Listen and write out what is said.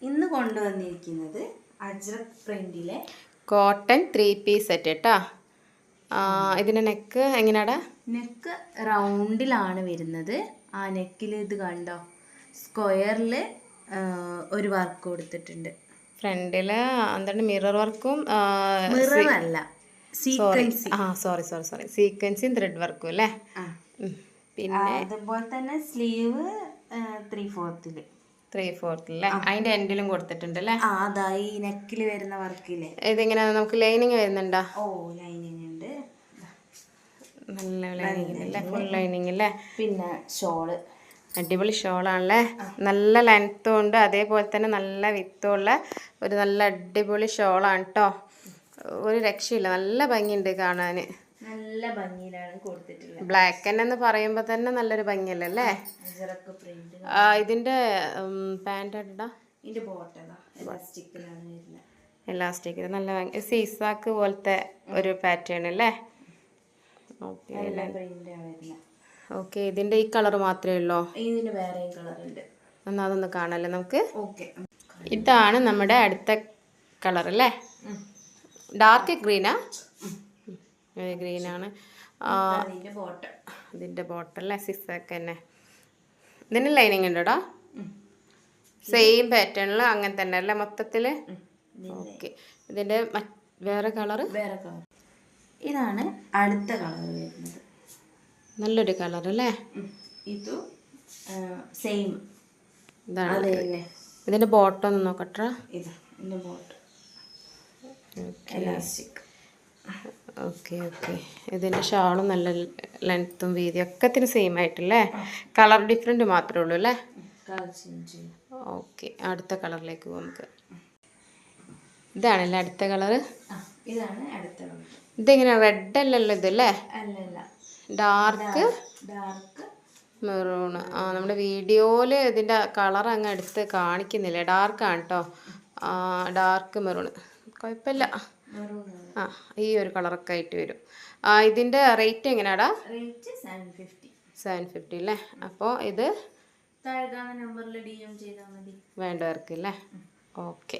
ഇന്ന് കൊണ്ടുവന്നിരിക്കുന്നത് ajrak പ്രിന്റിലെ cotton 3 piece set കേട്ടോ. ഇതിൻ്റെ നെക്ക് എങ്ങനെയാടാ? നെക്ക് റൗണ്ടിലാണ് വരുന്നത്. ആ നെക്കിൽ ഇത് കണ്ടോ, സ്ക്വയറിൽ ഒരു വർക്ക് കൊടുത്തിട്ടുണ്ട്. ഫ്രണ്ടിൽ എന്താണ് മിറർ വർക്കും മിററല്ല, സീക്വൻസും ത്രെഡ് വർക്കും അല്ലേ. പിന്നെ അതുപോലെ തന്നെ സ്ലീവ് 3/4 അല്ലേ. അതിന്റെ എൻഡിലും കൊടുത്തിട്ടുണ്ട് അല്ലേ. അതാ ഈ നെക്കിൽ വരുന്ന വർക്കില്ലേ. ഇതെങ്ങനെ നമുക്ക് ലൈനിങ് വരുന്നുണ്ടോ? ലൈനിങ് ഉണ്ട്, നല്ല ലൈനിങ് അല്ലേ, ഫുൾ ലൈനിങ് അല്ലേ. പിന്നെ ഷോള് അടിപൊളി ഷോളാണല്ലേ, നല്ല ലെങ്ത്തും ഉണ്ട് അതേപോലെ തന്നെ നല്ല വിത്തും ഉള്ള ഒരു നല്ല അടിപൊളി ഷോളാണ് കേട്ടോ. ഒരു രക്ഷയില്ല, നല്ല ഭംഗിയുണ്ട് കാണാൻ, നല്ല ഭംഗിയിലാണ് കൊടുത്തിട്ടുള്ളത്. ബ്ലാക്ക് എന്ന് പറയുമ്പോൾ തന്നെ നല്ലൊരു ഭംഗിയല്ലേ അല്ലേ. ഇതിന്റെ പാൻറ് ഇടാ, എലാസ്റ്റിക് നല്ല ഭംഗി, സീസാക്ക് പോലത്തെ ഒരു പാറ്റേൺ അല്ലേ. ഓക്കെ ഇതിന്റെ ഈ കളർ മാത്രമേ ഉള്ളൂ? ഇതിന് വേറെ കളർ ഉണ്ട്, എന്നാൽ അതൊന്ന് കാണാല്ലേ നമുക്ക്. ഇതാണ് നമ്മുടെ അടുത്ത കളർ അല്ലേ, ഡാർക്ക് ഗ്രീനാ, ഗ്രീനാണ് ഇതിന്റെ ബോട്ടം അല്ലേ, സിക്സാക്ക് തന്നെ. ഇതിന് ലൈനിങ് ഉണ്ടോടാ? സെയിം പാറ്റേണിൽ അങ്ങനെ തന്നെ അല്ലേ മൊത്തത്തിൽ. ഓക്കെ ഇതിന്റെ വേറെ കളർ, ഇതാണ് അടുത്ത കളർ വരുന്നത്, നല്ലൊരു കളർ അല്ലേ. ഇത് സെയിം ഇതാണ്. ഇതിന്റെ ബോട്ടം ഒന്ന് നോക്കട്ടെ. ഇതിന്റെ ബോട്ടം എലാസ്റ്റിക്. ഓക്കെ ഇതിന്റെ ഷാളും നല്ല ലെങ്ത്തും വീതി ഒക്കത്തിന് സെയിം ആയിട്ടല്ലേ, കളർ ഡിഫറെന്റ് മാത്രമേ ഉള്ളൂ അല്ലേ. ഓക്കെ അടുത്ത കളറിലേക്ക് പോകും നമുക്ക്. ഇതാണല്ലേ അടുത്ത കളറ്. ഇതാണ് അടുത്ത കളർ. ഇതെങ്ങനെയാ, റെഡ് അല്ലല്ലോ ഇതല്ലേ? അല്ലല്ല, ഡാർക്ക് മെറൂൺ. നമ്മുടെ വീഡിയോയില് ഇതിന്റെ കളർ അങ്ങ് എടുത്ത് കാണിക്കുന്നില്ല, ഡാർക്കാണ് കേട്ടോ. ഡാർക്ക് മെറൂൺ, കുഴപ്പമില്ല. ഈ ഒരു കളറൊക്കെ ആയിട്ട് വരും. ഇതിന്റെ റേറ്റ് എങ്ങനെയാടാ? 750 അല്ലേ. അപ്പോൾ ഇത് നമ്പറിൽ DM ചെയ്താൽ മതി വേണ്ടവർക്ക് അല്ലേ. ഓക്കെ.